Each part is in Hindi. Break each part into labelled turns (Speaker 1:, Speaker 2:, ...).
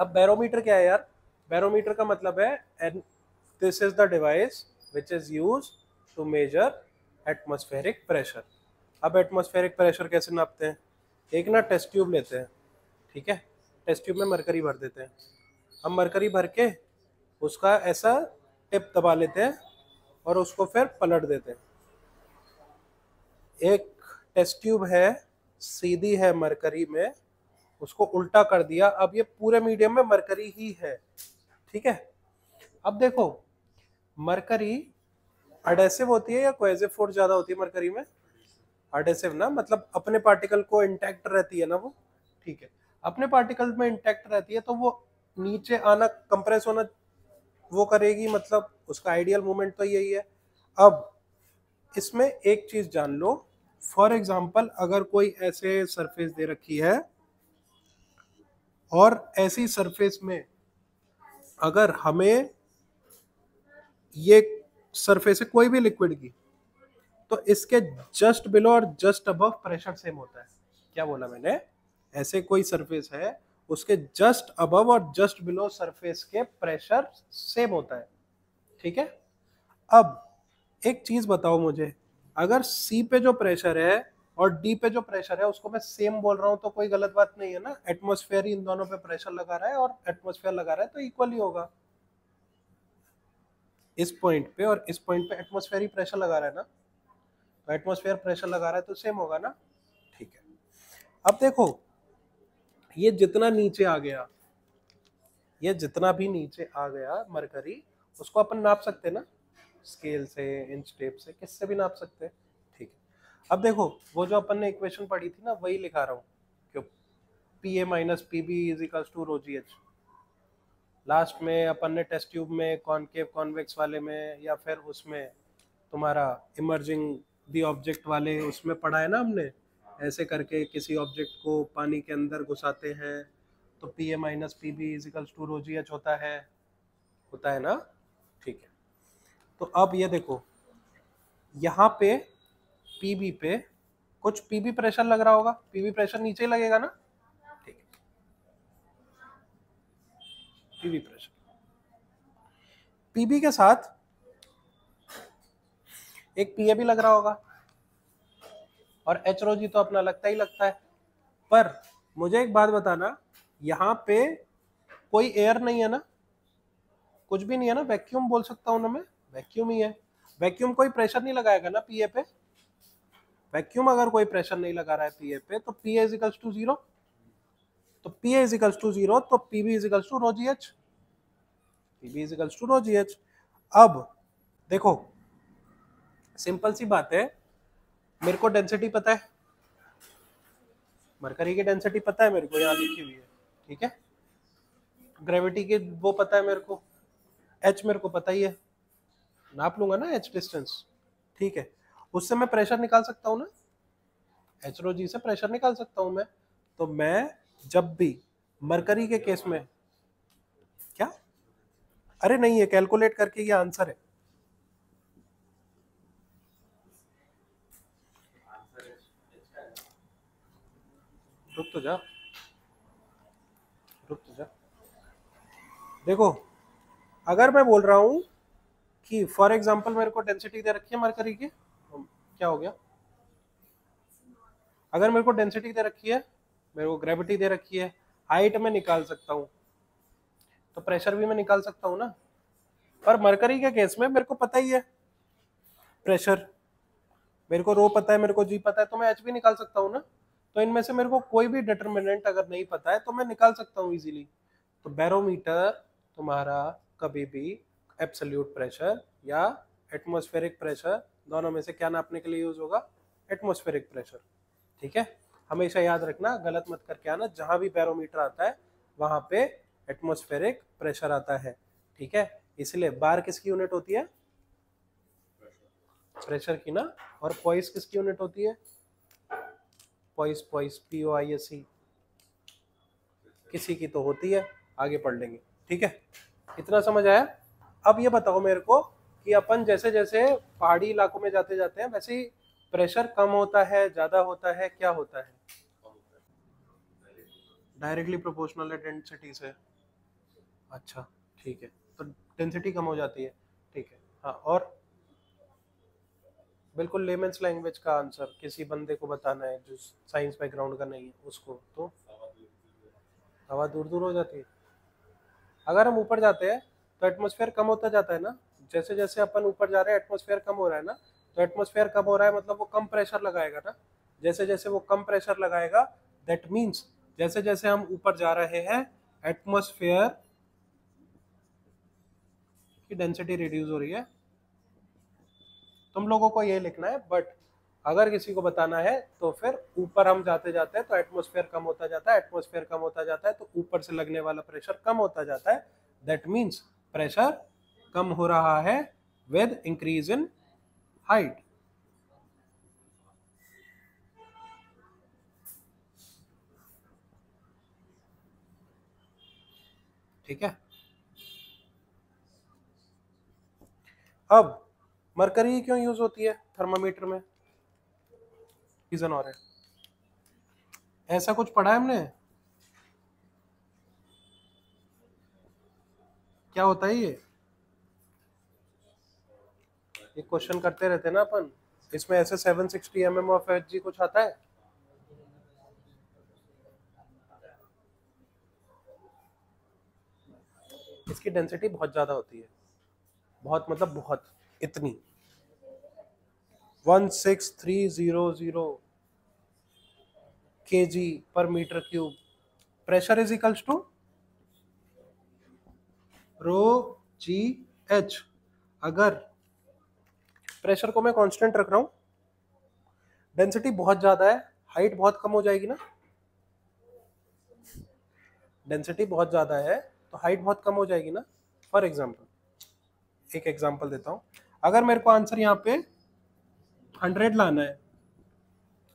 Speaker 1: अब बैरोमीटर क्या है यार? बैरोमीटर का मतलब है this is the device which is use to measure atmospheric pressure. अब एटमॉस्फेरिक प्रेशर कैसे नापते हैं? एक ना टेस्ट ट्यूब लेते हैं, ठीक है, टेस्ट ट्यूब में मरकरी भर देते हैं। हम मरकरी भर के उसका ऐसा टिप दबा लेते हैं और उसको फिर पलट देते हैं। एक टेस्ट ट्यूब है, सीधी है मरकरी में, उसको उल्टा कर दिया, अब ये पूरे मीडियम में मरकरी ही है, ठीक है। अब देखो, मरकरी अडेसिव होती है या कोएसिव फोर्स ज्यादा होती है मरकरी में? अडेसिव ना, मतलब अपने पार्टिकल को इंटैक्ट रहती है ना वो, ठीक है। अपने पार्टिकल में इंटैक्ट रहती है तो वो नीचे आना, कंप्रेस होना वो करेगी, मतलब उसका आइडियल मूवमेंट तो यही है। अब इसमें एक चीज जान लो, फॉर एग्जाम्पल अगर कोई ऐसे सरफेस दे रखी है और ऐसी सरफेस में अगर हमें ये सरफेस है कोई भी लिक्विड की, तो इसके जस्ट बिलो और जस्ट अबव प्रेशर सेम होता है। क्या बोला मैंने? ऐसे कोई सरफेस है, उसके जस्ट अबव और जस्ट बिलो सरफेस के प्रेशर सेम होता है, ठीक है। अब एक चीज बताओ मुझे, अगर सी पे जो प्रेशर है और डी पे जो प्रेशर है उसको मैं सेम बोल रहा हूं तो कोई गलत बात नहीं है ना? एटमॉस्फेयर ही इन दोनों पे प्रेशर लगा रहा है और एटमॉस्फेयर लगा रहा है तो इक्वल ही होगा। इस पॉइंट पे और इस पॉइंट पे एटमॉस्फेयर ही प्रेशर लगा रहा है ना, तो एटमॉस्फेयर प्रेशर लगा रहा है तो सेम होगा ना, ठीक है। अब देखो, ये जितना नीचे आ गया, ये जितना भी नीचे आ गया मरकरी, उसको अपन नाप सकते हैं ना, स्केल से, इंच टेप से, किससे भी नाप सकते हैं, ठीक है। अब देखो, वो जो अपन ने इक्वेशन पढ़ी थी ना, वही लिखा रहा हूँ, क्यों? P A minus P B is equals to rho g h. Last में अपन ने टेस्ट ट्यूब में कॉनकेव कॉन्वेक्स वाले में या फिर उसमें तुम्हारा इमर्जिंग दी ऑब्जेक्ट वाले उसमें पढ़ा है ना हमने, ऐसे करके किसी ऑब्जेक्ट को पानी के अंदर घुसाते हैं तो P A minus P B is equals to rho g h होता है ना, ठीक है। तो अब ये देखो, यहाँ पे पीबी पे कुछ पीबी प्रेशर लग रहा होगा, पीबी प्रेशर नीचे ही लगेगा ना, ठीक है, पीबी प्रेशर। पीबी के साथ एक पीए भी लग रहा होगा और एच रो जी तो अपना लगता ही लगता है। पर मुझे एक बात बताना, यहाँ पे कोई एयर नहीं है ना, कुछ भी नहीं है ना, वैक्यूम बोल सकता हूँ ना मैं, वैक्यूम ही है। वैक्यूम कोई प्रेशर नहीं लगाएगा ना पीए पे, वैक्यूम अगर कोई प्रेशर नहीं लगा रहा है पीए पे तो पीए इजिकल्स टू जीरो, तो पीए इजिकल्स टू जीरो तो PB is equals to rho g h, PB is equals to rho g h. अब देखो, सिंपल सी बात है, मेरे को डेंसिटी पता है, मरकरी की डेंसिटी पता है मेरे को, यहाँ लिखी हुई है, ठीक है। ग्रेविटी की वो पता है मेरे को, एच मेरे को पता ही है, नाप लूंगा ना एच डिस्टेंस, ठीक है। उससे मैं प्रेशर निकाल सकता हूँ ना, एच रो जी से प्रेशर निकाल सकता हूँ मैं। तो मैं जब भी मरकरी के केस में, क्या, अरे नहीं, ये कैलकुलेट करके ये आंसर है, रुक तो जा, रुक तो जा। देखो, अगर मैं बोल रहा हूं कि फॉर एग्जांपल मेरे को डेंसिटी दे रखी है मरकरी की, क्या हो गया, अगर मेरे को डेंसिटी दे रखी है, मेरे को ग्रेविटी दे रखी है, हाइट में निकाल सकता हूं, तो प्रेशर भी मैं निकाल सकता हूं ना। पर मरकरी के केस में मेरे को पता ही है प्रेशर, मेरे को रो पता है, मेरे को जी पता है, तो मैं एच भी निकाल सकता हूँ ना। तो इनमें से मेरे को कोई भी डिटर्मिनेंट अगर नहीं पता है तो मैं निकाल सकता हूँ इजीली। तो बैरोमीटर तुम्हारा कभी भी एब्सोल्यूट प्रेशर या एटमॉस्फेरिक प्रेशर, दोनों में से क्या नापने के लिए यूज होगा? एटमॉस्फेरिक प्रेशर, ठीक है। हमेशा याद रखना, गलत मत करके आना, जहां भी बैरोमीटर आता है वहां पे एटमॉस्फेरिक प्रेशर आता है, ठीक है। इसलिए बार किसकी यूनिट होती है? प्रेशर की ना। और पॉइस किसकी यूनिट होती है? पॉइस, पॉइस POISE किसी की तो होती है, आगे पढ़ लेंगे, ठीक है। इतना समझ आया? अब ये बताओ मेरे को कि अपन जैसे जैसे पहाड़ी इलाकों में जाते जाते हैं वैसे ही प्रेशर कम होता है, ज्यादा होता है, क्या होता है? डायरेक्टली प्रोपोर्शनल है डेंसिटी से। अच्छा ठीक है, तो डेंसिटी कम हो जाती है, ठीक है। हाँ, और बिल्कुल लेमेंस लैंग्वेज का आंसर किसी बंदे को बताना है जो साइंस बैकग्राउंड का नहीं है उसको, तो हवा दूर दूर हो जाती है। अगर हम ऊपर जाते हैं तो एटमॉस्फेयर कम होता जाता है ना, जैसे जैसे अपन ऊपर जा रहे हैं एटमॉस्फेयर कम हो रहा है ना, तो एटमॉस्फेयर कम हो रहा है मतलब वो कम प्रेशर लगाएगा ना, जैसे जैसे वो कम प्रेशर लगाएगा दैट मीन्स जैसे जैसे हम ऊपर जा रहे हैं एटमॉस्फेयर की डेंसिटी रिड्यूस हो रही है। तुम लोगों को ये लिखना है, बट अगर किसी को बताना है तो फिर ऊपर हम जाते जाते हैं तो एटमॉस्फेयर कम होता जाता है, एटमॉस्फेयर कम होता जाता है तो ऊपर से लगने वाला प्रेशर कम होता जाता है, दैट मीन्स प्रेशर कम हो रहा है विद इंक्रीज इन हाइट। ठीक है। अब मरकरी क्यों यूज होती है थर्मामीटर में, रीजन और है, ऐसा कुछ पढ़ा है हमने, क्या होता है ये क्वेश्चन करते रहते हैं ना अपन, इसमें ऐसे 760 mm ऑफ Hg कुछ आता है, इसकी डेंसिटी बहुत ज्यादा होती है, बहुत मतलब बहुत, इतनी 16300 kg पर metre cube. Pressure is equals to rho g h. अगर प्रेशर को मैं कांस्टेंट रख रहा हूं, डेंसिटी बहुत ज्यादा है, हाइट बहुत कम हो जाएगी ना, डेंसिटी बहुत ज्यादा है तो हाइट बहुत कम हो जाएगी ना। फॉर एग्जाम्पल एक एग्जाम्पल देता हूं, अगर मेरे को आंसर यहाँ पे 100 लाना है,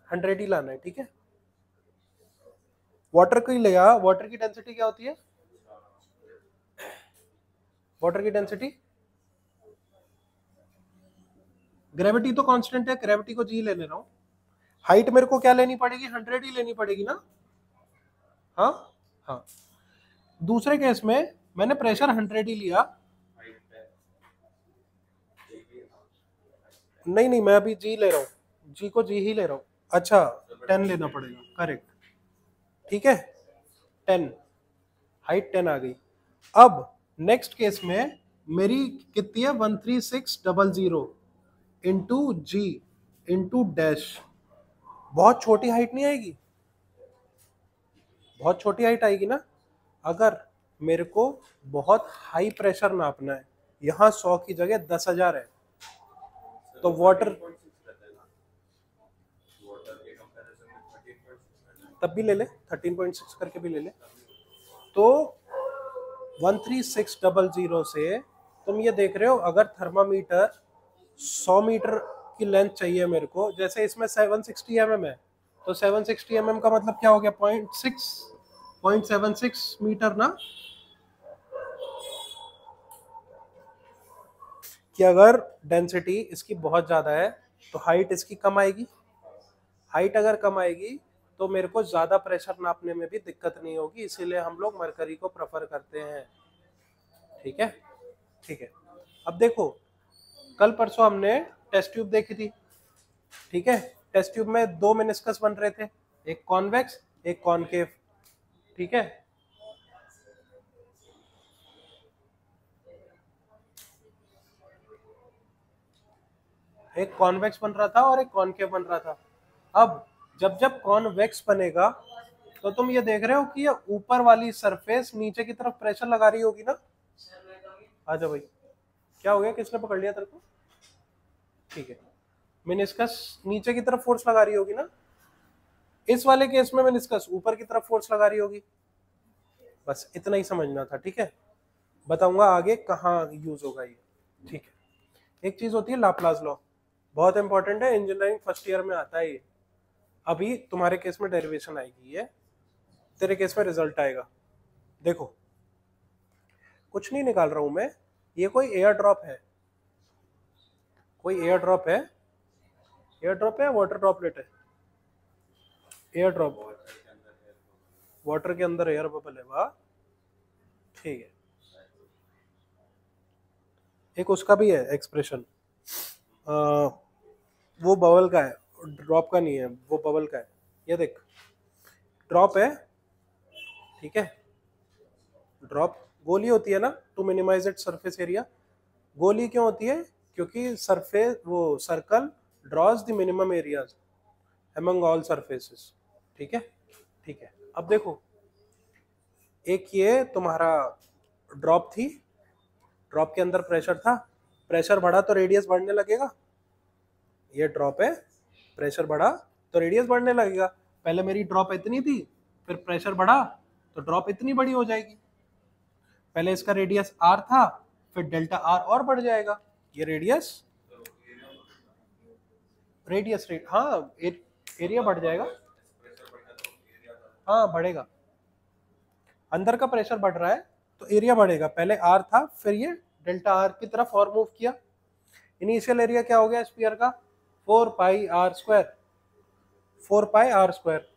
Speaker 1: 100 ही लाना है, ठीक है, वाटर को ही लिया, वाटर की डेंसिटी क्या होती है, वाटर की डेंसिटी, ग्रेविटी तो कांस्टेंट है, ग्रेविटी को जी लेने रहा हूं, हाइट मेरे को क्या लेनी पड़ेगी, 100 ही लेनी पड़ेगी ना। हाँ हाँ, दूसरे केस में मैंने प्रेशर 100 ही लिया, नहीं नहीं मैं अभी जी ले रहा हूँ, जी को जी ही ले रहा हूँ, अच्छा 10 लेना पड़ेगा, करेक्ट, ठीक है 10, हाइट 10 आ गई। अब नेक्स्ट केस में मेरी कितनी है 13600 इंटू जी इंटू डैश, बहुत छोटी हाइट नहीं आएगी, बहुत छोटी हाइट आएगी ना। अगर मेरे को बहुत हाई प्रेशर नापना है, यहाँ 100 की जगह 10,000 है, तो वाटर तब भी ले ले, 13.6 करके भी ले ले, तो 13600 से तुम ये देख रहे हो, अगर थर्मामीटर 100 मीटर की लेंथ चाहिए मेरे को, जैसे इसमें 760 mm है, तो 760 mm का मतलब क्या हो गया, 0.76 मीटर ना, कि अगर डेंसिटी इसकी बहुत ज्यादा है तो हाइट इसकी कम आएगी, हाइट अगर कम आएगी तो मेरे को ज्यादा प्रेशर नापने में भी दिक्कत नहीं होगी, इसीलिए हम लोग मरकरी को प्रेफर करते हैं। ठीक है, ठीक है। अब देखो, कल परसों हमने टेस्ट ट्यूब देखी थी, ठीक है, टेस्ट ट्यूब में दो मेनिस्कस बन रहे थे, एक कॉन्वेक्स एक कॉनकेव, ठीक है, एक कॉन्वेक्स बन रहा था और एक कॉनकेव बन रहा था। अब जब जब कॉन्वेक्स बनेगा तो तुम ये देख रहे हो कि ये ऊपर वाली सरफेस नीचे की तरफ प्रेशर लगा रही होगी ना। आजा भाई, क्या हो गया, किसने पकड़ लिया तेरे को, ठीक है, मेनिस्कस नीचे की तरफ फोर्स लगा रही होगी ना, इस वाले केस में मेनिस्कस ऊपर की तरफ फोर्स लगा रही होगी, बस इतना ही समझना था, ठीक है, बताऊंगा आगे कहाँ यूज होगा ये, ठीक है। एक चीज होती है लाप्लास लॉ, बहुत इंपॉर्टेंट है, इंजीनियरिंग फर्स्ट ईयर में आता है ये, अभी तुम्हारे केस में डेरिवेशन आएगी, ये तेरे केस में रिजल्ट आएगा। देखो, कुछ नहीं निकाल रहा हूं मैं, ये कोई एयर ड्रॉप है, कोई एयर ड्रॉप है, एयर ड्रॉप है, वाटर ड्रॉपलेट है, एयर ड्रॉप, वाटर के अंदर एयर बबल है, वाह, ठीक है। एक उसका भी है एक्सप्रेशन, वो बबल का है, ड्रॉप का नहीं है, वो बबल का है। ये देख, ड्रॉप है, ठीक है, ड्रॉप गोली होती है ना, to minimize it surface area. गोली क्यों होती है? क्योंकि सरफेस, वो circle draws the minimum areas among all surfaces, ठीक है। ठीक है, अब देखो, एक ये तुम्हारा ड्रॉप थी, ड्रॉप के अंदर प्रेशर था, प्रेशर बढ़ा तो रेडियस बढ़ने लगेगा। ये ड्रॉप है, प्रेशर बढ़ा तो रेडियस बढ़ने लगेगा। पहले मेरी ड्रॉप इतनी थी, फिर प्रेशर बढ़ा तो ड्रॉप इतनी बड़ी हो जाएगी। पहले इसका रेडियस आर था, फिर डेल्टा आर और बढ़ जाएगा। ये रेडियस हाँ, एरिया बढ़ जाएगा, हाँ बढ़ेगा। अंदर का प्रेशर बढ़ रहा है तो एरिया बढ़ेगा। पहले आर था, फिर ये डेल्टा आर की तरफ और मूव किया। इनिशियल एरिया क्या हो गया स्फीयर का? 4 pi R square, 4 pi R square.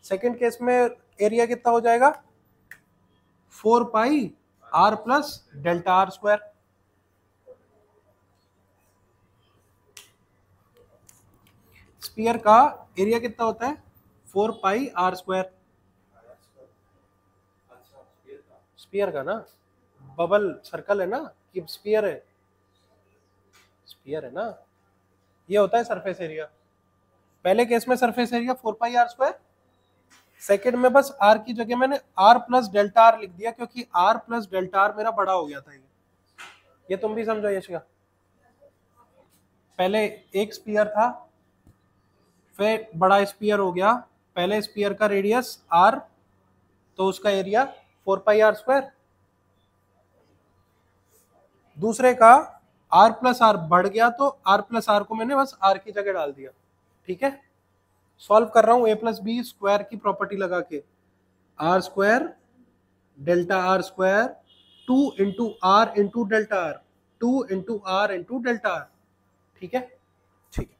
Speaker 1: Second case में एरिया कितना हो जाएगा? 4 pi R plus delta R square. Sphere का एरिया कितना होता है? 4 पाई आर स्क्वायर। स्फीयर का ना, बबल सर्कल है ना कि स्फीयर है? स्फीयर है ना, ये होता है सरफेस एरिया। पहले केस में surface area 4 pi R square, second में बस आर की जगह मैंने आर प्लस डेल्टा आर लिख दिया, क्योंकि आर प्लस डेल्टा आर मेरा बड़ा हो गया था। ये तुम भी समझो यशिका। पहले एक स्फीयर था, फिर बड़ा स्फीयर हो गया। पहले स्फीयर का रेडियस आर, तो उसका एरिया 4 पाई आर स्क्वायर। दूसरे का आर प्लस आर बढ़ गया, तो आर प्लस आर को मैंने बस आर की जगह डाल दिया, ठीक है। सॉल्व कर रहा हूं ए प्लस बी स्क्वायर की प्रॉपर्टी लगा के। R square delta R square 2 into R into delta R, 2 into R into delta R, ठीक है। ठीक है,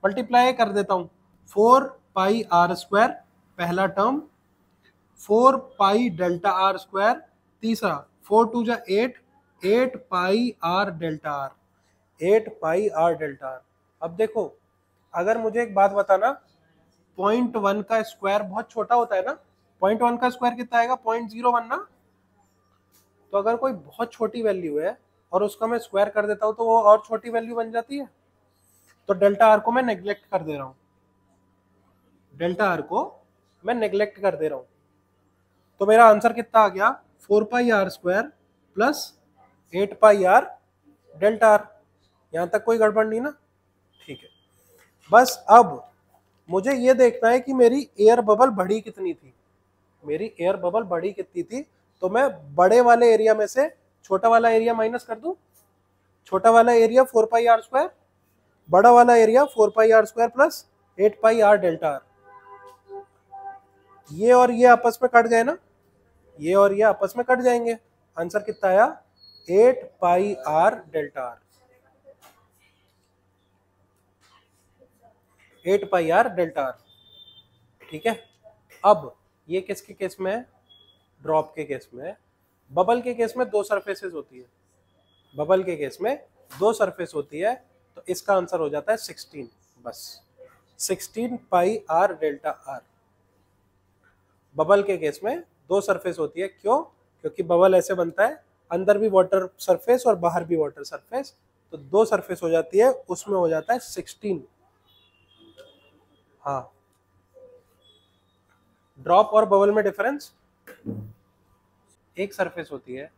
Speaker 1: मल्टीप्लाई कर देता हूं। 4 पाई आर स्क्वायर पहला term, 4 pi delta R square तीसरा, 4 टू जा 8, 8 pi R delta R, 8 pi R delta R. अब देखो, अगर मुझे एक बात बताना, 0.1 का स्क्वायर बहुत छोटा होता है ना, 0.1 का स्क्वायर कितना आएगा? 0.01 ना। तो अगर कोई बहुत छोटी वैल्यू है और उसका मैं स्क्वायर कर देता हूं तो वो और छोटी वैल्यू बन जाती है। तो डेल्टा आर को मैं नेग्लेक्ट कर दे रहा हूं, डेल्टा आर को मैं नेग्लेक्ट कर दे रहा हूं। तो मेरा आंसर कितना आ गया? 4 pi R square plus 8 pi R delta R. यहां तक कोई गड़बड़ नहीं ना? ठीक है, बस अब मुझे ये देखना है कि मेरी एयर बबल बढ़ी कितनी थी। मेरी एयर बबल बढ़ी कितनी थी, तो मैं बड़े वाले एरिया में से छोटा वाला एरिया माइनस कर दूं। छोटा वाला एरिया 4 पाई आर स्क्वायर, बड़ा वाला area 4 pi R square plus 8 pi R delta R. ये और ये आपस में कट गए ना, ये और ये आपस में कट जाएंगे। आंसर कितना आया? 8 pi R delta R, 8 pi R delta R, ठीक है। अब ये किसके केस में है? ड्रॉप के केस में है। बबल के केस में दो सरफेसेस होती है, बबल के केस में दो सरफेस होती है, तो इसका आंसर हो जाता है 16, बस 16 पाई आर डेल्टा आर। बबल के केस में दो सरफेस होती है, क्यों? क्योंकि बबल ऐसे बनता है, अंदर भी वाटर सरफेस और बाहर भी वाटर सरफेस, तो दो सरफेस हो जाती है, उसमें हो जाता है 16। हाँ, ड्रॉप और बबल में डिफरेंस, एक सरफेस होती है।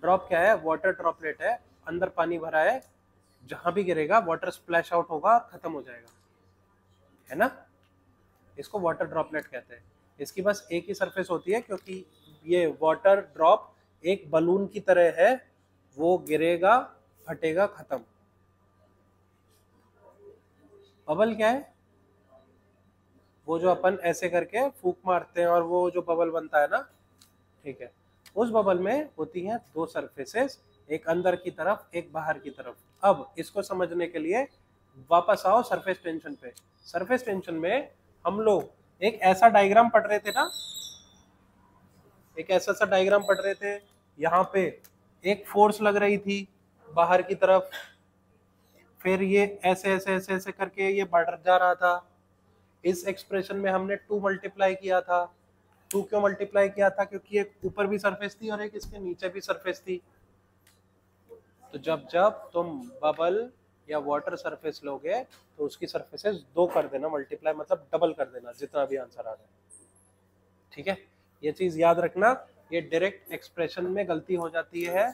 Speaker 1: ड्रॉप क्या है? वाटर ड्रॉपलेट है, अंदर पानी भरा है, जहां भी गिरेगा वाटर स्प्लैश आउट होगा और खत्म हो जाएगा, है ना। इसको वाटर ड्रॉपलेट कहते हैं। इसकी बस एक ही सरफेस होती है, क्योंकि ये वाटर ड्रॉप एक बलून की तरह है, वो गिरेगा, फटेगा, खत्म। बबल क्या है? वो जो अपन ऐसे करके फूंक मारते हैं और वो जो बबल बनता है ना, ठीक है, उस बबल में होती हैं दो सरफेसेस, एक अंदर की तरफ, एक बाहर की तरफ। अब इसको समझने के लिए वापस आओ सरफेस टेंशन पे। सरफेस टेंशन में हम लोग एक ऐसा डायग्राम पढ़ रहे थे ना, एक ऐसा सा डायग्राम पढ़ रहे थे। यहाँ पे एक फोर्स लग रही थी, बाहर की तरफ, फिर ये ऐसे ऐसे ऐसे ऐसे करके ये बढ़ जा रहा था। इस एक्सप्रेशन में हमने 2 मल्टीप्लाई किया था। 2 क्यों मल्टीप्लाई किया था? क्योंकि एक ऊपर भी सरफेस थी और एक इसके नीचे भी सरफेस थी। तो जब जब तुम बबल या वाटर सरफेस लोगे तो उसकी सरफेसेस 2 कर देना, मल्टीप्लाई मतलब डबल कर देना, जितना भी आंसर आ रहा है। ठीक है, ये चीज याद रखना। ये डायरेक्ट एक्सप्रेशन में गलती हो जाती है,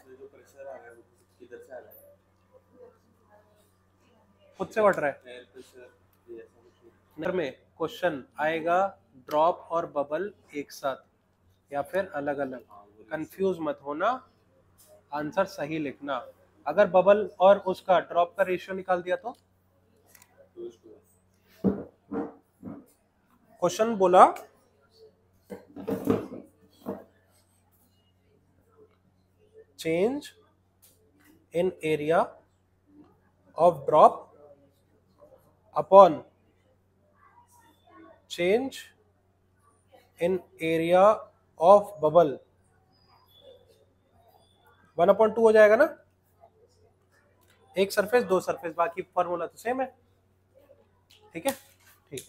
Speaker 1: खुद से बढ़ रहा है में क्वेश्चन आएगा ड्रॉप और बबल एक साथ या फिर अलग अलग, कंफ्यूज मत होना, आंसर सही लिखना। अगर बबल और उसका ड्रॉप का रेशियो निकाल दिया तो क्वेश्चन बोला change in area of drop upon change in area of bubble 1/2 हो जाएगा ना। एक सरफेस 2 सरफेस, बाकी फॉर्मूला तो सेम है। ठीक है, ठीक।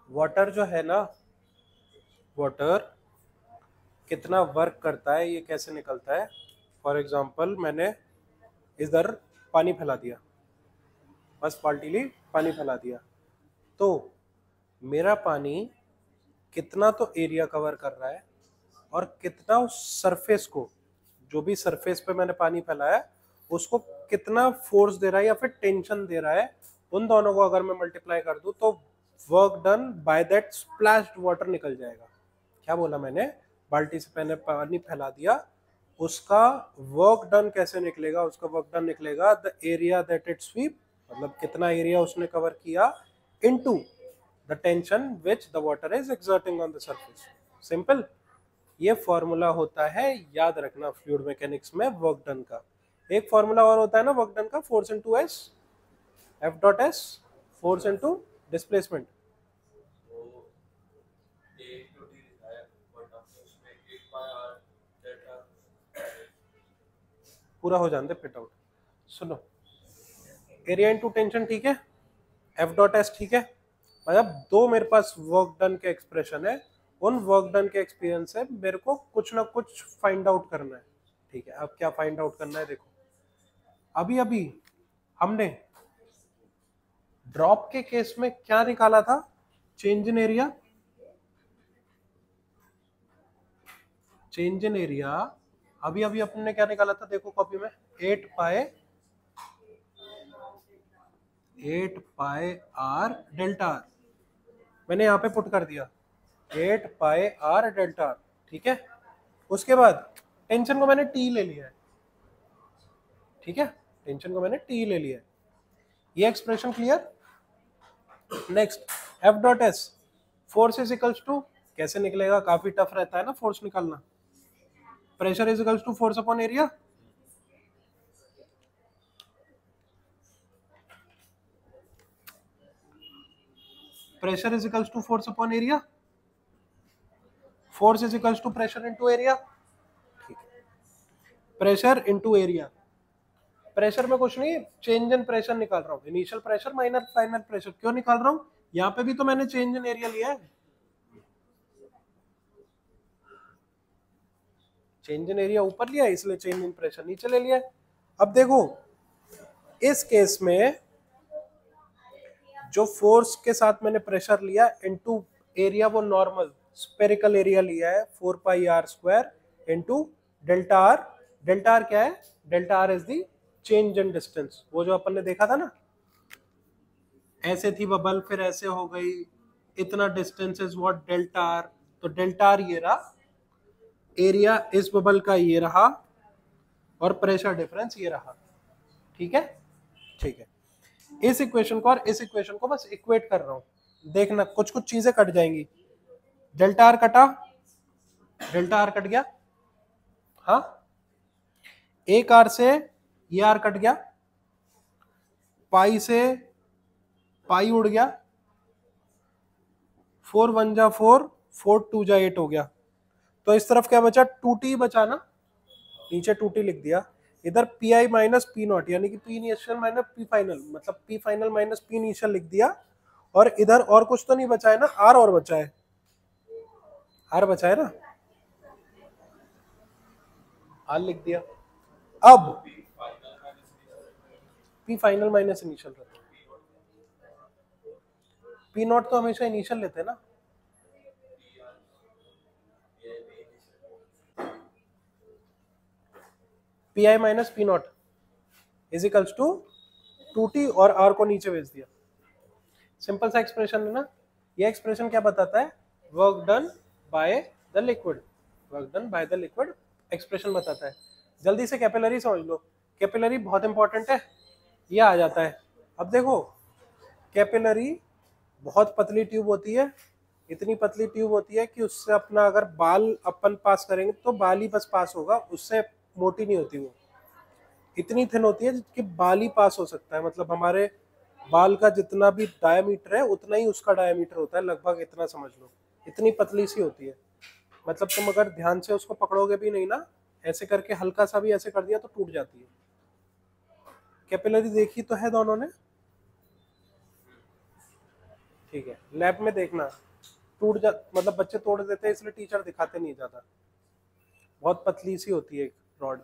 Speaker 1: वाटर जो है ना, वाटर कितना वर्क करता है ये कैसे निकलता है। फॉर एग्जांपल मैंने इधर पानी फैला दिया, बस बाल्टी ली, पानी फैला दिया, तो मेरा पानी कितना तो एरिया कवर कर रहा है और कितना उस सरफेस को, जो भी सरफेस पे मैंने पानी फैलाया उसको कितना फोर्स दे रहा है या फिर टेंशन दे रहा है, उन दोनों को अगर मैं मल्टीप्लाई कर दूं तो work done by that splashed water निकल जाएगा। क्या बोला मैंने? बाल्टी से मैंने पानी फैला दिया, उसका वर्क डन कैसे निकलेगा? उसका वर्क डन निकलेगा the area that it sweep, मतलब कितना एरिया उसने कवर किया, into the tension which the water is exerting on the surface. Simple, ये फॉर्मूला होता है, याद रखना फ्लूइड मैकेनिक्स में वर्क डन का। एक फॉर्मूला और होता है ना वर्क डन का, force into S, F dot S, force into displacement. पूरा हो जाने दे फिट आउट। सुनो, एरिया इनटू टेंशन ठीक है, एफ डॉट एस ठीक है, मतलब दो मेरे पास वर्क डन के एक्सप्रेशन है, उन वर्क डन के एक्सपीरियंस से मेरे को कुछ ना कुछ फाइंड आउट करना है। ठीक है, अब क्या फाइंड आउट करना है देखो। अभी अभी हमने ड्रॉप के केस में क्या निकाला था? Change in area, change in area अभी अभी अपने क्या निकाला था देखो कॉपी में, 8 पाई आर डेल्टा आर, मैंने यहाँ पे पुट कर दिया 8 पाई आर डेल्टा आर। ठीक है, उसके बाद टेंशन को मैंने टी ले लिया है। ठीक है, टेंशन को मैंने टी ले लिया है, ये expression clear. Next, F dot S, force is equals to, कैसे निकलेगा? काफी टफ रहता है ना फोर्स निकालना। Pressure is equals to force upon area, pressure is equals to force upon area, force is equals to pressure into area. ठीक है, प्रेशर इनटू एरिया, प्रेशर में कुछ नहीं, चेंज इन प्रेशर निकाल रहा हूँ, initial pressure minus final pressure. क्यों निकाल रहा हूँ? यहाँ पे भी तो मैंने चेंज इन एरिया लिया है, चेंज इन एरिया ऊपर लिया है इसलिए चेंज इन प्रेशर नीचे ले लिया है। अब देखो इस केस में जो फोर्स के साथ मैंने प्रेशर लिया इनटू एरिया, वो नॉर्मल स्पेरिकल एरिया लिया है 4 pi R square into delta R. Delta R क्या है? Delta R is the change in distance, वो जो अपन ने देखा था ना, ऐसे थी बबल फिर ऐसे हो गई, इतना distance is what delta R, तो डेल्टा आर ये रहा, एरिया इस बबल का ये रहा, और प्रेशर डिफरेंस ये रहा। ठीक है, ठीक है, इस इक्वेशन को और इस इक्वेशन को बस इक्वेट कर रहा हूं, देखना कुछ कुछ चीजें कट जाएंगी। डेल्टा आर कटा, डेल्टा आर कट गया, हाँ, एक आर से ये आर कट गया, पाई से पाई उड़ गया, 4 1 जा 4, 4 2 जा 8 हो गया, तो इस तरफ क्या बचा? 2t बचा ना, नीचे 2t लिख दिया। इधर P I minus P naught, यानी कि P initial minus P final, मतलब P final minus P initial लिख दिया। और इधर और कुछ तो नहीं बचा है ना, आर और बचा है, आर बचा है ना, आर लिख दिया। अब पी फाइनल माइनस इनिशियल रहता है, पी नॉट तो हमेशा इनिशियल लेते हैं ना, P I minus P nought is equals to 2t, और आर को नीचे भेज दिया। सिंपल सा एक्सप्रेशन है ना। ये एक्सप्रेशन क्या बताता है, work done by the liquid, work done by the liquid expression बताता है। जल्दी से कैपिलरी समझ लो, कैपिलरी बहुत इंपॉर्टेंट है, ये आ जाता है। अब देखो कैपिलरी बहुत पतली ट्यूब होती है, इतनी पतली ट्यूब होती है कि उससे अपना अगर बाल अपन पास करेंगे तो बाल ही बस पास होगा, उससे मोटी नहीं होती वो, इतनी थिन होती है कि बाल ही पास हो सकता है, मतलब हमारे बाल का जितना भी डायमीटर है उतना ही उसका डायमीटर होता है, लगभग इतना समझ लो, इतनी पतली सी होती है। मतलब तुम अगर ध्यान से उसको पकड़ोगे भी नहीं ना, ऐसे करके हल्का सा भी ऐसे कर दिया तो टूट जाती है। कैपिलरी देखी तो है दोनों ने, ठीक है, लैब में देखना, टूट जा मतलब बच्चे तोड़ देते हैं इसलिए टीचर दिखाते नहीं ज्यादा। बहुत पतली सी होती है एक रॉड,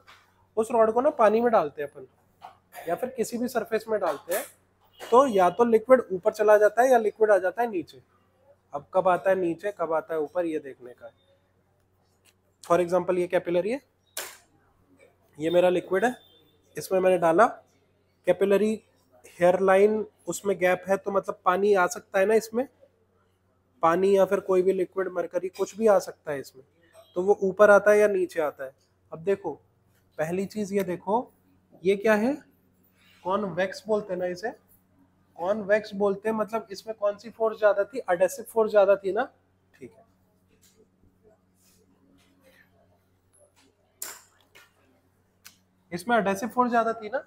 Speaker 1: उस रॉड को ना पानी में डालते हैं अपन, या फिर किसी भी सरफेस में डालते हैं, तो या तो लिक्विड ऊपर चला जाता है या लिक्विड आ जाता है नीचे। अब कब आता है नीचे कब आता है ऊपर ये देखने का है। फॉर एग्जाम्पल ये कैपिलरी है, ये मेरा लिक्विड है, इसमें मैंने डाला, कैपिलरी हेयर लाइन उसमें गैप है, तो मतलब पानी आ सकता है ना इसमें, पानी या फिर कोई भी लिक्विड मरकरी कुछ भी आ सकता है इसमें, तो वो ऊपर आता है या नीचे आता है। अब देखो पहली चीज ये देखो, ये क्या है, कॉन्वेक्स बोलते हैं ना इसे, कॉन्वेक्स बोलते हैं, मतलब इसमें कौन सी फोर्स ज्यादा थी, एडहेसिव फोर्स ज्यादा थी ना, ठीक है। इसमें एडहेसिव फोर्स ज्यादा थी ना,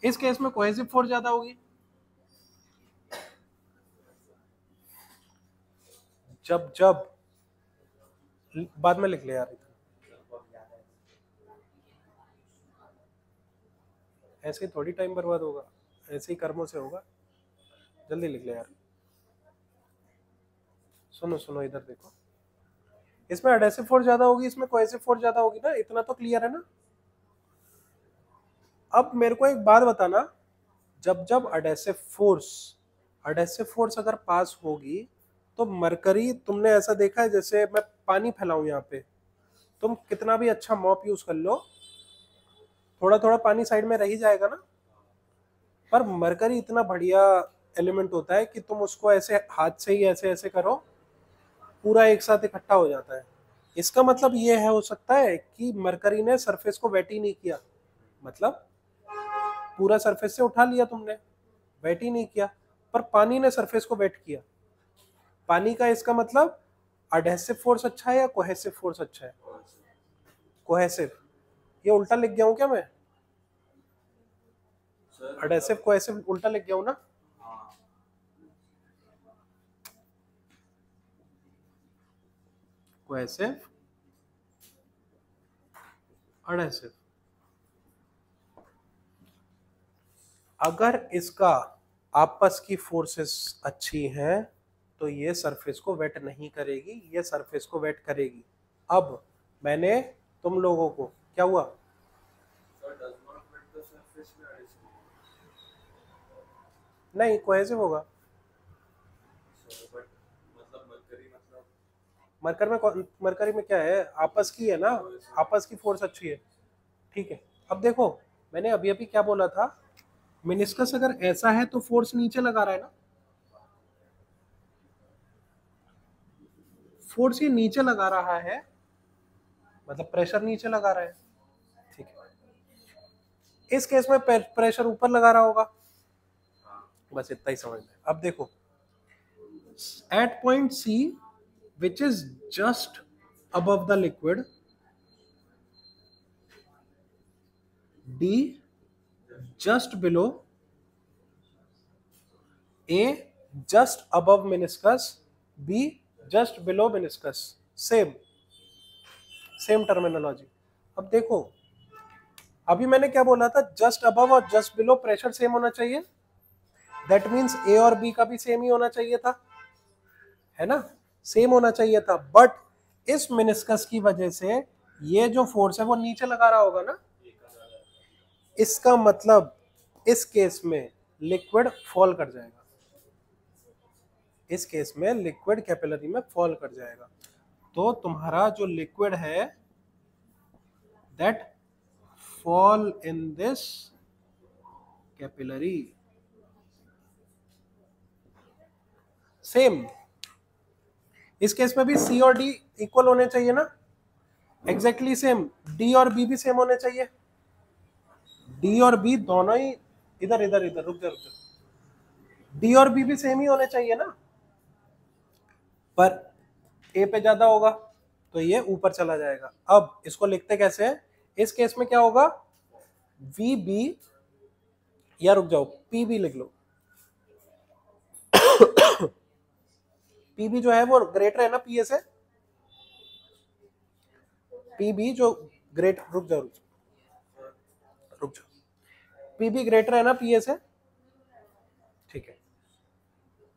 Speaker 1: इस केस में कोहेसिव फोर्स ज्यादा होगी। जब जब बाद में लिख ले यार, ऐसे ही थोड़ी टाइम बर्बाद होगा, ऐसे ही कर्मों से होगा, जल्दी लिख ले यार। सुनो सुनो इधर देखो, इसमें एडहेसिव फोर्स ज्यादा होगी, इसमें कोहेसिव फोर्स ज्यादा होगी ना, इतना तो क्लियर है ना। अब मेरे को एक बात बताना, जब जब एडहेसिव फोर्स अगर पास होगी तो मरकरी, तुमने ऐसा देखा है जैसे मैं पानी फैलाऊं यहाँ पे, तुम कितना भी अच्छा मॉप यूज कर लो, थोड़ा थोड़ा पानी साइड में रह ही जाएगा ना। पर मरकरी इतना बढ़िया एलिमेंट होता है कि तुम उसको ऐसे हाथ से ही ऐसे ऐसे करो, पूरा एक साथ इकट्ठा हो जाता है। इसका मतलब ये है, हो सकता है कि मरकरी ने सरफेस को वेट ही नहीं किया, मतलब पूरा सरफेस से उठा लिया तुमने, वेट ही नहीं किया, पर पानी ने सरफेस को वेट किया। पानी का इसका मतलब एडहेसिव फोर्स अच्छा है या कोहेसिव फोर्स अच्छा है, कोहेसिव। ये उल्टा लिख गया हूं क्या मैं, एडहेसिव कोहेसिव उल्टा लिख गया हूं ना। कोहेसिव एडहेसिव, अगर इसका आपस की फोर्सेस अच्छी हैं तो ये सरफेस को वेट नहीं करेगी, ये सरफेस को वेट करेगी। अब मैंने तुम लोगों को, क्या हुआ, नहीं कोहेसिव होगा, मरकरी में क्या है, आपस की है ना, आपस की फोर्स अच्छी है, ठीक है। अब देखो मैंने अभी अभी क्या बोला था, मिनिस्कस अगर ऐसा है तो फोर्स नीचे लगा रहा है ना, फोर्स ये नीचे लगा रहा है, मतलब प्रेशर नीचे लगा रहा है, ठीक है। इस केस में प्रेशर ऊपर लगा रहा होगा, बस इतना ही समझ में। अब देखो at point C which is just above the liquid, D just below, A just above meniscus, B just below meniscus, same same terminology. अब देखो अभी मैंने क्या बोला था, जस्ट अबव और जस्ट बिलो प्रेशर सेम होना चाहिए, दैट मीन्स ए और बी का भी सेम ही होना चाहिए था, है ना, सेम होना चाहिए था। बट इस मेनिस्कस की वजह से ये जो फोर्स है वो नीचे लगा रहा होगा ना, इसका मतलब इस केस में लिक्विड फॉल कर जाएगा, इस केस में लिक्विड कैपिलरी में फॉल कर जाएगा। तो तुम्हारा जो लिक्विड है that fall in this capillary, same इस केस में भी सी और डी इक्वल होने चाहिए ना, एग्जैक्टली सेम, डी और बी भी सेम होने चाहिए, डी और बी दोनों ही, इधर इधर इधर रुक जा, डी और बी भी सेम ही होने चाहिए ना, पर ए पे ज्यादा होगा तो ये ऊपर चला जाएगा। अब इसको लिखते कैसे है, इस केस में क्या होगा, वी बी, या रुक जाओ पी बी लिख लो, पी बी जो है वो ग्रेटर है ना पी ए से, पी बी जो ग्रेट, रुक जाओ पी बी ग्रेटर है ना पी ए से, ठीक है,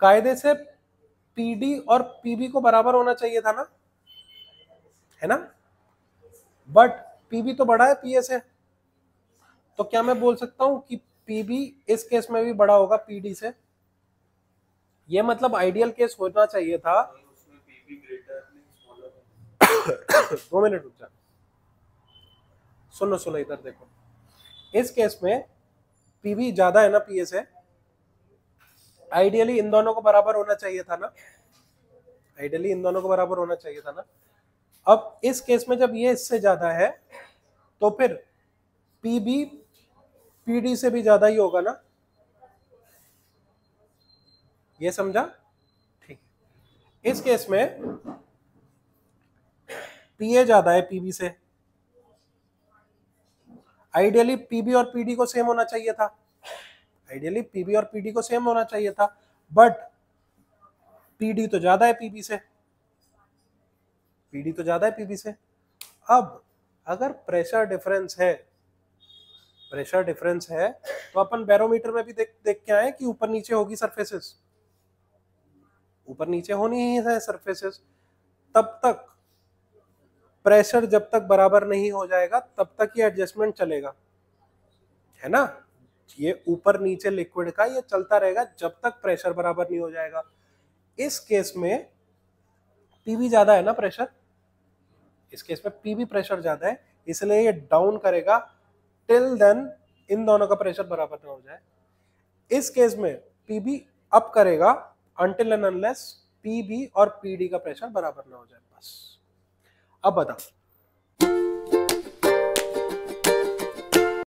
Speaker 1: कायदे से पी डी और पी बी को बराबर होना चाहिए था ना, है ना, बट पी बी तो बड़ा है पी ए से, तो क्या मैं बोल सकता हूं कि पी बी इस केस में भी बड़ा होगा पी डी से, ये मतलब आइडियल केस होना चाहिए था। 2 मिनट रुक जा, सुनो सुनो इधर देखो, इस केस में पीबी ज्यादा है ना पीए से, आइडियली इन दोनों को बराबर होना चाहिए था ना, आइडियली इन दोनों को बराबर होना चाहिए था ना। अब इस केस में जब ये इससे ज्यादा है तो फिर पीबी पीडी से भी ज्यादा ही होगा ना, ये समझा, ठीक। इस केस में पीए ज्यादा है पीबी से, आइडियली पीबी और पीडी को सेम होना चाहिए था, आइडियली पीबी और पीडी को सेम होना चाहिए था, बट पीडी तो ज्यादा है पीबी से, पीडी तो ज्यादा है पीबी से। अब अगर प्रेशर डिफरेंस है, प्रेशर डिफरेंस है तो अपन बैरोमीटर में भी देख के आए कि ऊपर नीचे होगी सरफेसेस, ऊपर नीचे होनी ही है सरफेसेस, तब तक प्रेशर जब तक बराबर नहीं हो जाएगा तब तक ये एडजस्टमेंट चलेगा, है ना, ये ऊपर नीचे लिक्विड का ये चलता रहेगा जब तक प्रेशर बराबर नहीं हो जाएगा। इस केस में पीबी ज्यादा है ना प्रेशर, इस केस में पीबी प्रेशर ज्यादा है, इसलिए ये डाउन करेगा टिल देन इन दोनों का प्रेशर बराबर ना हो जाए। इस केस में पीबी अप करेगा अनटिल एंड अनलेस पीबी और पीडी का प्रेशर बराबर ना हो जाए, बस। अब बता